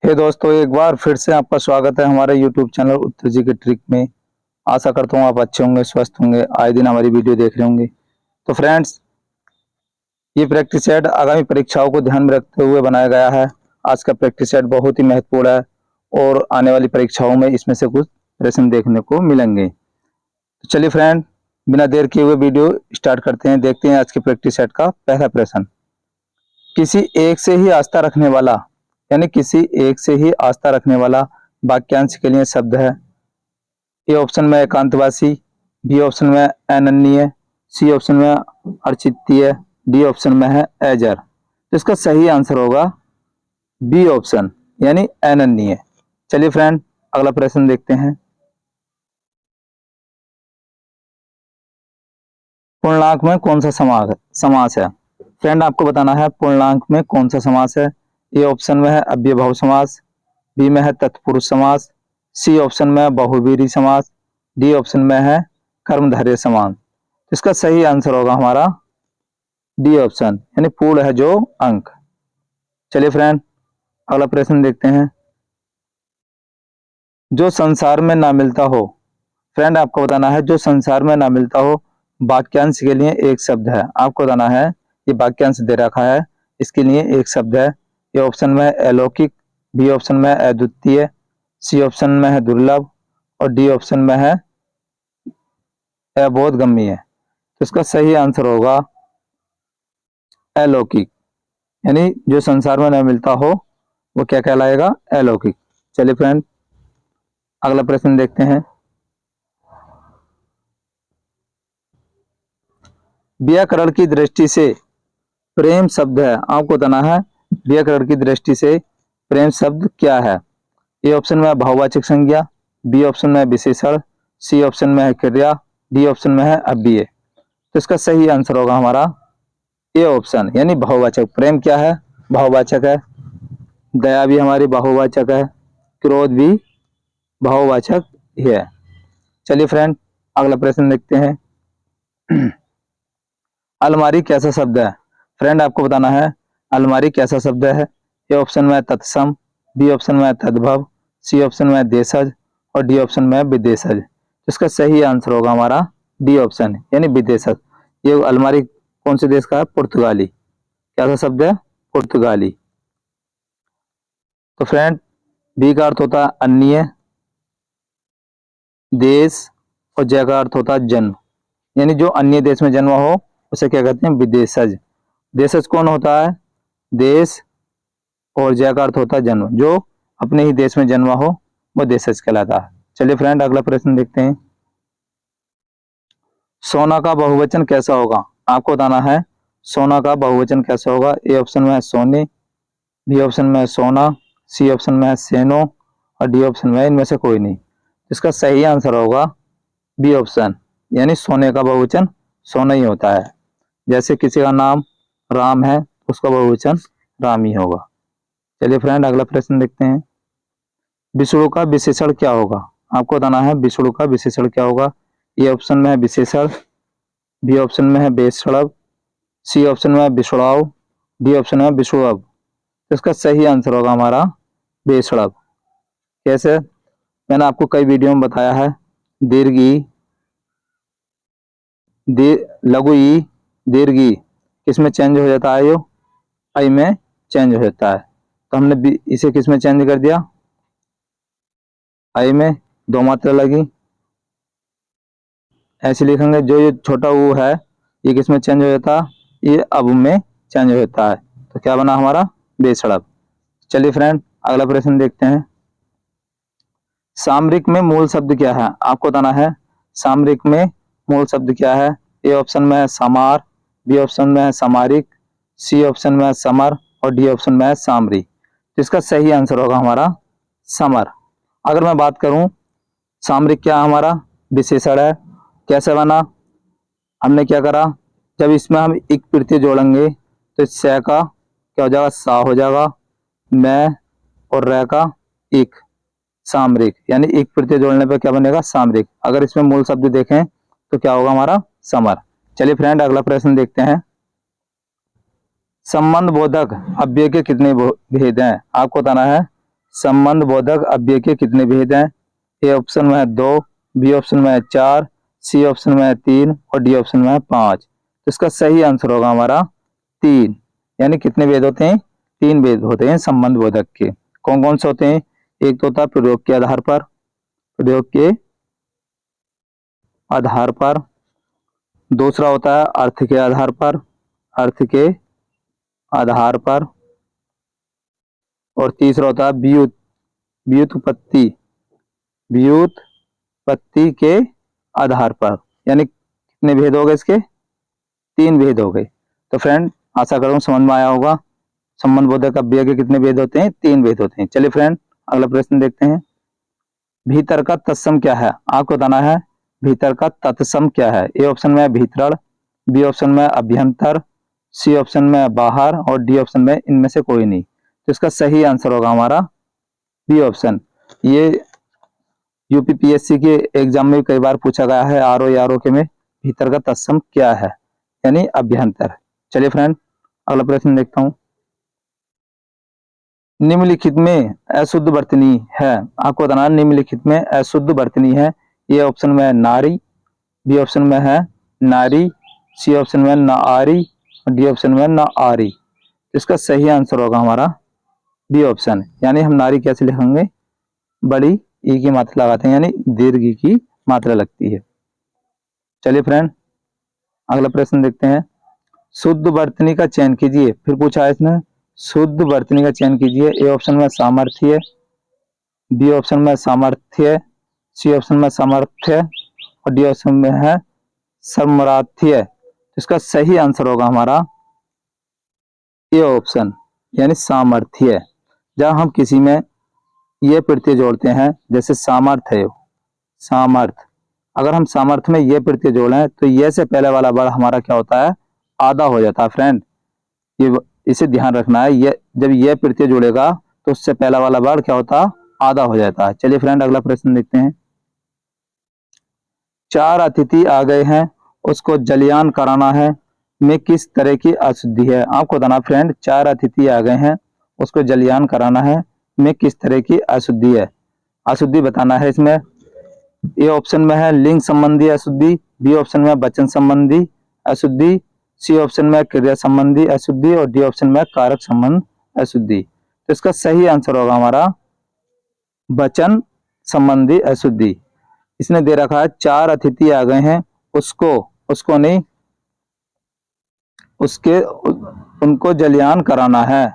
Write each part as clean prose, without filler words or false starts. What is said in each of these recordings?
हे दोस्तों, एक बार फिर से आपका स्वागत है हमारे YouTube चैनल उत्तर जी के ट्रिक में। आशा करता हूँ आप अच्छे होंगे, स्वस्थ होंगे, आए दिन हमारी वीडियो देख रहे होंगे। तो फ्रेंड्स, ये प्रैक्टिस सेट आगामी परीक्षाओं को ध्यान में रखते हुए बनाया गया है। आज का प्रैक्टिस सेट बहुत ही महत्वपूर्ण है और आने वाली परीक्षाओं में इसमें से कुछ प्रश्न देखने को मिलेंगे। तो चलिए फ्रेंड, बिना देर किए हुए वीडियो स्टार्ट करते हैं। देखते हैं आज के प्रैक्टिस सेट का पहला प्रश्न। किसी एक से ही आस्था रखने वाला, यानी किसी एक से ही आस्था रखने वाला वाक्यांश के लिए शब्द है। ए ऑप्शन में एकांतवासी, बी ऑप्शन में अनन्य, सी ऑप्शन में अर्चितीय, डी ऑप्शन में है एजर। तो इसका सही आंसर होगा बी ऑप्शन, यानी अनन्य। चलिए फ्रेंड, अगला प्रश्न देखते हैं। पूर्णांक में कौन सा समास है? फ्रेंड, आपको बताना है पूर्णांक में कौन सा समास है। ए ऑप्शन में है अव्ययभाव समास, बी में है तत्पुरुष समास, सी ऑप्शन में है बहुव्रीहि समास, डी ऑप्शन में है कर्मधारय समास। इसका सही आंसर होगा हमारा डी ऑप्शन, यानी पूर्ण है जो अंक। चलिए फ्रेंड, अगला प्रश्न देखते हैं। जो संसार में ना मिलता हो। फ्रेंड, आपको बताना है जो संसार में ना मिलता हो वाक्यांश के लिए एक शब्द है। आपको बताना है, ये वाक्यांश दे रखा है, इसके लिए एक शब्द है। ये ऑप्शन में है अलौकिक, बी ऑप्शन में है अद्वितीय, सी ऑप्शन में है दुर्लभ और डी ऑप्शन में है अबोधगम्य। तो इसका सही आंसर होगा अलौकिक, यानी जो संसार में न मिलता हो वो क्या कहलाएगा? अलौकिक। चलिए फ्रेंड, अगला प्रश्न देखते हैं। व्याकरण की दृष्टि से प्रेम शब्द है। आपको बताना है व्याकरण की दृष्टि से प्रेम शब्द क्या है। ए ऑप्शन में है बहुवाचक संज्ञा, बी ऑप्शन में है विशेषण, सी ऑप्शन में है क्रिया, डी ऑप्शन में है अव्यय। तो इसका सही आंसर होगा हमारा ए ऑप्शन, यानी बहुवाचक। प्रेम क्या है? बहुवाचक है। दया भी हमारी बहुवाचक है, क्रोध भी बहुवाचक ही है। चलिए फ्रेंड, अगला प्रश्न देखते हैं। अलमारी कैसा शब्द है? फ्रेंड, आपको बताना है अलमारी कैसा शब्द है। ए ऑप्शन में तत्सम, बी ऑप्शन में तद्भव, सी ऑप्शन में देशज और डी ऑप्शन में विदेशज। इसका सही आंसर होगा हमारा डी ऑप्शन, यानी विदेशज। ये अलमारी कौन से देश का है? पुर्तगाली। कैसा शब्द है? पुर्तगाली। तो फ्रेंड, बी का अर्थ होता है अन्य, देश, और जय का अर्थ होता है जन्म, यानी जो अन्य देश में जन्म हो उसे क्या कहते हैं? विदेशज। देशज कौन होता है? देश, और जय का अर्थ होता है जन्म। जो अपने ही देश में जन्मा हो वो देशज कहलाता है। चलिए फ्रेंड, अगला प्रश्न देखते हैं। सोना का बहुवचन कैसा होगा? आपको बताना है सोना का बहुवचन कैसा होगा। ए ऑप्शन में है सोने, बी ऑप्शन में है सोना, सी ऑप्शन में है सेनो और डी ऑप्शन में इनमें से कोई नहीं। इसका सही आंसर होगा बी ऑप्शन, यानी सोने का बहुवचन सोना ही होता है। जैसे किसी का नाम राम है, उसका बहुवचन राम ही होगा। चलिए फ्रेंड, अगला प्रश्न देखते हैं। विष्णु का विशेषण क्या होगा? आपको बताना है विष्णु का विशेषण क्या होगा। ए ऑप्शन में है विशेषण, बी ऑप्शन में है बेषड़व, सी ऑप्शन में है विषुड़ाव, डी ऑप्शन में है विषुड़व। इसका सही आंसर होगा हमारा बेषड़व। कैसे? मैंने आपको कई वीडियो में बताया है, दीर्घ ई, लघु ई, दीर्घ ई किस में चेंज हो जाता है? यो आई में चेंज हो जाता है। तो हमने इसे किस में चेंज कर दिया? आई में। दो मात्रा लगी, ऐसे लिखेंगे। जो ये छोटा ऊ है ये किस में चेंज हो जाता है? ये अब में चेंज हो जाता है। तो क्या बना हमारा? बेसड़प। चलिए फ्रेंड, अगला प्रश्न देखते हैं। सामरिक में मूल शब्द क्या है? आपको बताना है सामरिक में मूल शब्द क्या है। ए ऑप्शन में है समार, बी ऑप्शन में है समारिक, सी ऑप्शन में है समर और डी ऑप्शन में है सामरी। इसका सही आंसर होगा हमारा समर। अगर मैं बात करूं सामरिक क्या हमारा विशेषण है। कैसे बना? हमने क्या करा, जब इसमें हम एक प्रत्यय जोड़ेंगे तो स का क्या हो जाएगा? सा हो जाएगा। मैं और रे का एक, सामरिक, यानी एक प्रत्यय जोड़ने पर क्या बनेगा? सामरिक। अगर इसमें मूल शब्द देखें तो क्या होगा हमारा? समर। चलिए फ्रेंड, अगला प्रश्न देखते हैं। संबंध बोधक अव्यय के कितने भेद हैं? आपको बताना है संबंध बोधक अव्यय के कितने भेद हैं? ए ऑप्शन में है 2, बी ऑप्शन में है 4, सी ऑप्शन में है 3 और डी ऑप्शन में है 5। तो इसका सही आंसर होगा हमारा 3। यानी कितने भेद होते हैं? 3 भेद होते हैं संबंध बोधक के। कौन कौन से होते हैं? एक तो होता है प्रयोग के आधार पर, प्रयोग के आधार पर। दूसरा होता है अर्थ के आधार पर, अर्थ के आधार पर। और तीसरा होता है व्युत्पत्ति, व्युत्पत्ति के आधार पर। यानी कितने भेद हो गए इसके? 3 भेद हो गए। तो फ्रेंड आशा करूं समझ में आया होगा। संबंध बोधक अव्यय के कितने भेद होते हैं? 3 भेद होते हैं। चलिए फ्रेंड अगला प्रश्न देखते हैं। भीतर का तत्सम क्या है? आपको बताना है भीतर का तत्सम क्या है। ए ऑप्शन में भीतरण, बी ऑप्शन में अभ्यंतर, सी ऑप्शन में बाहर और डी ऑप्शन में इनमें से कोई नहीं। तो इसका सही आंसर होगा हमारा बी ऑप्शन। ये यूपीपीएससी के एग्जाम में कई बार पूछा गया है, आरओ के में भीतर का तत्सम क्या है, यानी अभ्यंतर। चलिए फ्रेंड अगला प्रश्न देखता हूं। निम्नलिखित में अशुद्ध वर्तनी है। आपको बताना है निम्नलिखित में अशुद्ध वर्तनी है। ए ऑप्शन में है नारी, बी ऑप्शन में है नारी, सी ऑप्शन में न आरी और डी ऑप्शन में न आरी। इसका सही आंसर होगा हमारा बी ऑप्शन। यानी हम नारी कैसे लिखेंगे? बड़ी ई की मात्रा लगाते हैं, यानी दीर्घ ई की मात्रा लगती है। चलिए फ्रेंड अगला प्रश्न देखते हैं। शुद्ध वर्तनी का चयन कीजिए। फिर पूछा है इसने शुद्ध वर्तनी का चयन कीजिए। ए ऑप्शन में सामर्थ्य, बी ऑप्शन में सामर्थ्य, सी ऑप्शन में सामर्थ्य और डी ऑप्शन में है सामर्थ्य। इसका सही आंसर होगा हमारा ए ऑप्शन, यानी सामर्थ्य। जब हम किसी में ये प्रत्यय जोड़ते हैं, जैसे सामर्थ्य है, सामर्थ, अगर हम सामर्थ्य में ये प्रत्यय जोड़ें तो ये से पहले वाला वर्ड हमारा क्या होता है? आधा हो जाता है। फ्रेंड ये इसे ध्यान रखना है, ये जब ये प्रत्यय जुड़ेगा तो उससे पहला वाला वर्ड क्या होता है? आधा हो जाता है। चलिए फ्रेंड अगला प्रश्न देखते हैं। 4 अतिथि आ गए हैं, उसको जलयान कराना है, में किस तरह की अशुद्धि है? आपको बताना फ्रेंड 4 अतिथि आ गए हैं, उसको जलयान कराना है, में किस तरह की अशुद्धि है? अशुद्धि बताना है इसमें। ए ऑप्शन में है लिंग संबंधी अशुद्धि, बी ऑप्शन में वचन संबंधी अशुद्धि, सी ऑप्शन में क्रिया संबंधी अशुद्धि और डी ऑप्शन में कारक संबंध अशुद्धि। तो इसका सही आंसर होगा हमारा वचन संबंधी अशुद्धि। इसने दे रखा है 4 अतिथि आ गए हैं, उसको नहीं, उनको जलयान कराना है।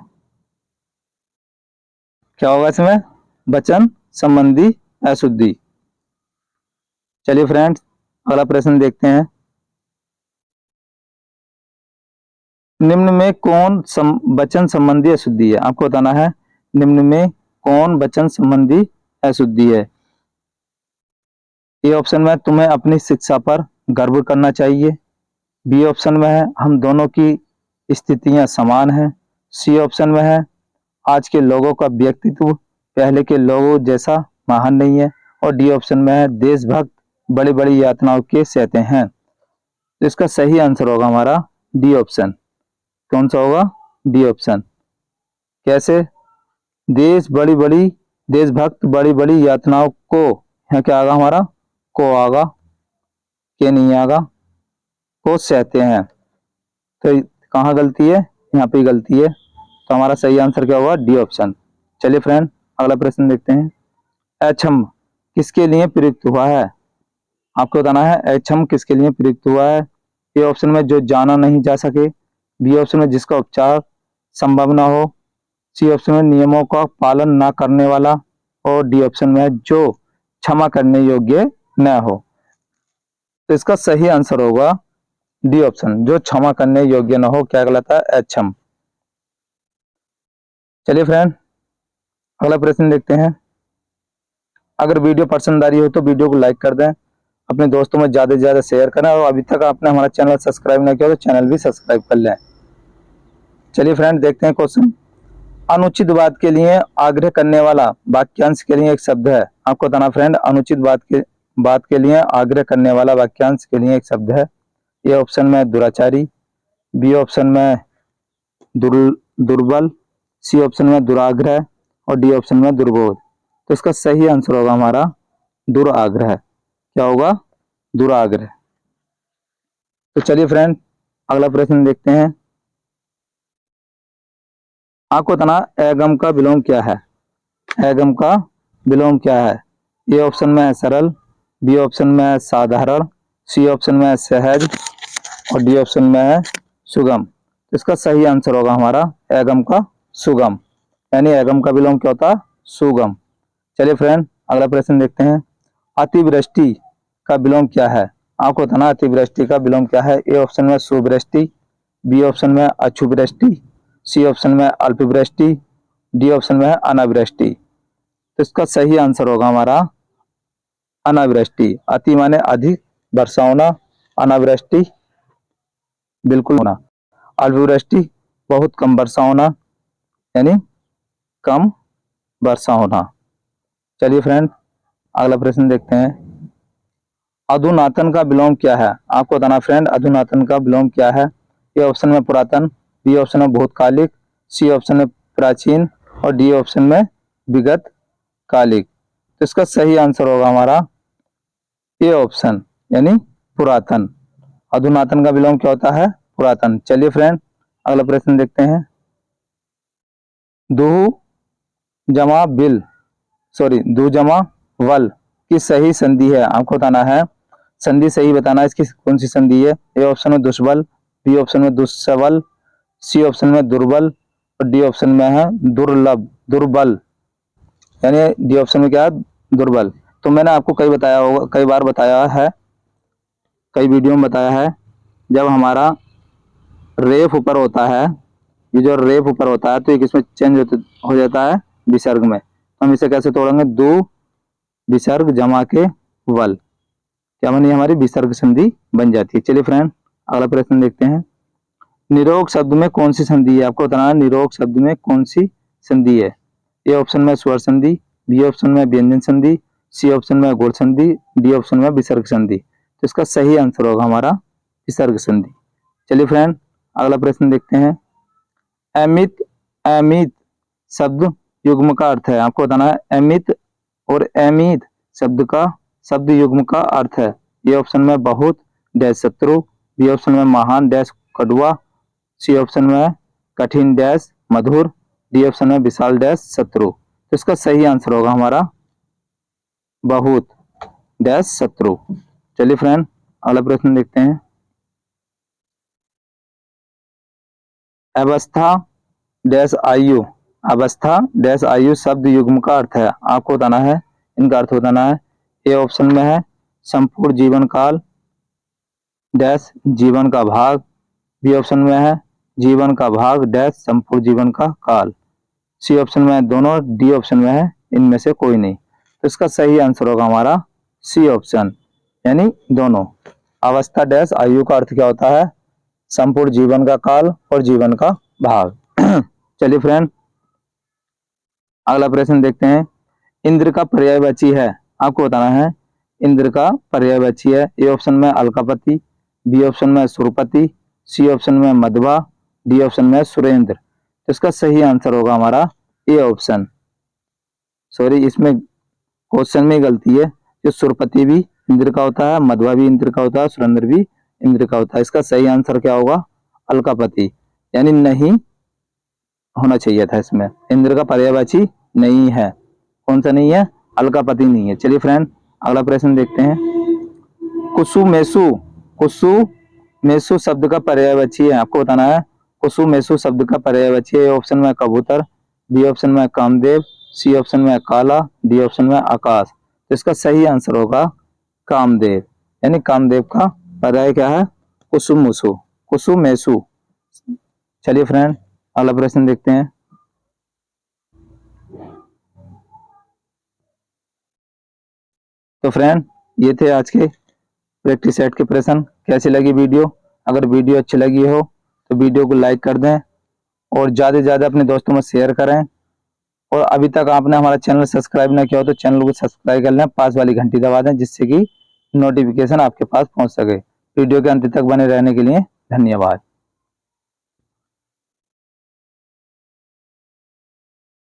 क्या होगा इसमें? वचन संबंधी अशुद्धि। चलिए फ्रेंड्स अगला प्रश्न देखते हैं। निम्न में कौन वचन संबंधी अशुद्धि है? आपको बताना है निम्न में कौन वचन संबंधी अशुद्धि है। ए ऑप्शन में तुम्हें अपनी शिक्षा पर गर्व करना चाहिए, बी ऑप्शन में है हम दोनों की स्थितियां समान हैं, सी ऑप्शन में है आज के लोगों का व्यक्तित्व पहले के लोगों जैसा महान नहीं है और डी ऑप्शन में है देशभक्त बड़ी बड़ी यातनाओं के सहते हैं। तो इसका सही आंसर होगा हमारा डी ऑप्शन। कौन सा होगा? D option. कैसे? देशभक्त बड़ी बड़ी यातनाओं को, यहाँ क्या आगा हमारा? को आगा, के नहीं आगा, को सहते हैं। तो कहाँ गलती है? यहाँ पे गलती है। तो हमारा सही आंसर क्या होगा? D option. चलिए फ्रेंड अगला प्रश्न देखते हैं। अक्षम किसके लिए प्रयुक्त हुआ है? आपको बताना है अक्षम किसके लिए प्रयुक्त हुआ है। ए ऑप्शन में जो जाना नहीं जा सके, बी ऑप्शन में जिसका उपचार संभव ना हो, सी ऑप्शन में नियमों का पालन ना करने वाला और डी ऑप्शन में है जो क्षमा करने योग्य न हो। तो इसका सही आंसर होगा डी ऑप्शन, जो क्षमा करने योग्य न हो। क्या गलत है? अक्षम। चलिए फ्रेंड अगला प्रश्न देखते हैं। अगर वीडियो पसंद आ रही हो तो वीडियो को लाइक कर दें, अपने दोस्तों में ज्यादा से ज्यादा शेयर करें और अभी तक आपने हमारा चैनल सब्सक्राइब नहीं किया तो चैनल भी सब्सक्राइब कर लें। चलिए फ्रेंड देखते हैं क्वेश्चन। अनुचित बात के लिए आग्रह करने वाला वाक्यांश के लिए एक शब्द है। आपको बताना फ्रेंड अनुचित बात के लिए आग्रह करने वाला वाक्यांश के लिए एक शब्द है। ए ऑप्शन में दुराचारी, बी ऑप्शन में दुर्बल, सी ऑप्शन में दुराग्रह और डी ऑप्शन में दुर्बोध। तो इसका सही आंसर होगा हमारा दुराग्रह। क्या होगा? दुराग्रह। तो चलिए फ्रेंड, अगला प्रश्न देखते हैं। आपको बताना एगम का विलोम क्या है? एगम का विलोम क्या है? ए ऑप्शन में है सरल, बी ऑप्शन में है साधारण, सी ऑप्शन में है सहज और डी ऑप्शन में है सुगम। इसका सही आंसर होगा हमारा एगम का सुगम, यानी एगम का विलोम क्या होता है? सुगम। चलिए फ्रेंड, अगला प्रश्न देखते हैं। अतिवृष्टि का विलोम क्या है? आपको बताना अतिवृष्टि का विलोम क्या है। ए ऑप्शन में सुवृष्टि, बी ऑप्शन में अक्षुवृष्टि, सी ऑप्शन में अल्पवृष्टि, डी ऑप्शन में है अनावृष्टि। तो इसका सही आंसर होगा हमारा अनावृष्टि। अति माने अधिक वर्षा होना, अनावृष्टि बिल्कुल होना, अल्पवृष्टि बहुत कम वर्षा होना, यानी कम वर्षा होना। चलिए फ्रेंड, अगला प्रश्न देखते हैं। अधुनातन का विलोम क्या है? आपको बताना फ्रेंड अधुनातन का विलोम क्या है। ए ऑप्शन में पुरातन, बी ऑप्शन में भूतकालिक, सी ऑप्शन में प्राचीन और डी ऑप्शन में विगत कालिक। तो इसका सही आंसर होगा हमारा ए ऑप्शन, यानी पुरातन। अधुनातन का विलोम क्या होता है? पुरातन। चलिए फ्रेंड, अगला प्रश्न देखते हैं। दू जमा बिल दू जमा वल की सही संधि है? आपको बताना है, संधि सही बताना है, इसकी कौन सी संधि है। ए ऑप्शन में दुष्बल, बी ऑप्शन में दुस्सबल, सी ऑप्शन में दुर्बल और डी ऑप्शन में है दुर्लभ दुर्बल, यानी डी ऑप्शन में क्या है? दुर्बल। तो मैंने आपको कई बार बताया है, कई वीडियो में बताया है, जब हमारा रेफ ऊपर होता है, ये जो रेफ ऊपर होता है तो एक इसमें चेंज हो जाता है विसर्ग में। हम इसे कैसे तोड़ेंगे? दो विसर्ग जमा के वल, क्या बनी? हमारी विसर्ग संधि बन जाती है। चलिए फ्रेंड, अगला प्रश्न देखते हैं। निरोग शब्द में कौन सी संधि है? आपको बताना है निरोग शब्द में कौन सी संधि है। ए ऑप्शन में स्वर संधि, बी ऑप्शन में व्यंजन संधि, सी ऑप्शन में गुण संधि, डी ऑप्शन में विसर्ग संधि। तो इसका सही आंसर होगा हमारा विसर्ग संधि। चलिए फ्रेंड, अगला प्रश्न देखते हैं। अमित अमित शब्द युग्म का अर्थ है? आपको बताना है अमित और अमित शब्द युग्म का अर्थ है। ए ऑप्शन में बहुत डैश शत्रु, बी ऑप्शन में महान डैश कड़वा, सी ऑप्शन में कठिन डैश मधुर, डी ऑप्शन में विशाल डैश शत्रु। तो इसका सही आंसर होगा हमारा बहुत डैश शत्रु। चलिए फ्रेंड, अगला प्रश्न देखते हैं। अवस्था डैश आयु, अवस्था डैश आयु शब्द युग्म का अर्थ है? आपको बताना है, इनका अर्थ बताना है। ए ऑप्शन में है संपूर्ण जीवन काल डैश जीवन का भाग, बी ऑप्शन में है जीवन का भाग डैश संपूर्ण जीवन का काल, सी ऑप्शन में है दोनों, डी ऑप्शन में है इनमें से कोई नहीं। तो इसका सही आंसर होगा हमारा सी ऑप्शन, यानी दोनों। अवस्था डैश आयु का अर्थ क्या होता है? संपूर्ण जीवन का काल और जीवन का भाग। चलिए फ्रेंड, अगला प्रश्न देखते हैं। इंद्र का पर्यायवाची है? आपको बताना है इंद्र का पर्यायवाची है। ए ऑप्शन में अलकापति, बी ऑप्शन में सुरपति, सी ऑप्शन में मध्वा, डी ऑप्शन में सुरेंद्र। तो इसका सही आंसर होगा हमारा ए ऑप्शन। सॉरी, इसमें क्वेश्चन में गलती है। जो सुरपति भी इंद्र का होता है, मध्वा भी इंद्र का होता है, सुरेंद्र भी इंद्र का होता है। इसका सही आंसर क्या होगा? अलकापति, यानी नहीं होना चाहिए था इसमें। इंद्र का पर्यायवाची नहीं है। कौन सा नहीं है? अलकापति नहीं है। चलिए फ्रेंड, अगला प्रश्न देखते हैं। कुसुमेसु शब्द का पर्यायवाची है? आपको बताना है कुसुमेसु शब्द का पर्यायवाची है। ऑप्शन में कबूतर, बी ऑप्शन में कामदेव, सी ऑप्शन में काला, डी ऑप्शन में आकाश। तो इसका सही आंसर होगा कामदेव, यानी कामदेव का पर्याय क्या है? कुसुमेसु। चलिए फ्रेंड, अगला प्रश्न देखते हैं। तो फ्रेंड, ये थे आज के प्रैक्टिस सेट के प्रश्न। कैसी लगी वीडियो? अगर वीडियो अच्छी लगी हो तो वीडियो को लाइक कर दें और ज़्यादा से ज़्यादा अपने दोस्तों में शेयर करें। और अभी तक आपने हमारा चैनल सब्सक्राइब ना किया हो तो चैनल को सब्सक्राइब कर लें, पास वाली घंटी दबा दें, जिससे कि नोटिफिकेशन आपके पास पहुंच सके। वीडियो के अंत तक बने रहने के लिए धन्यवाद।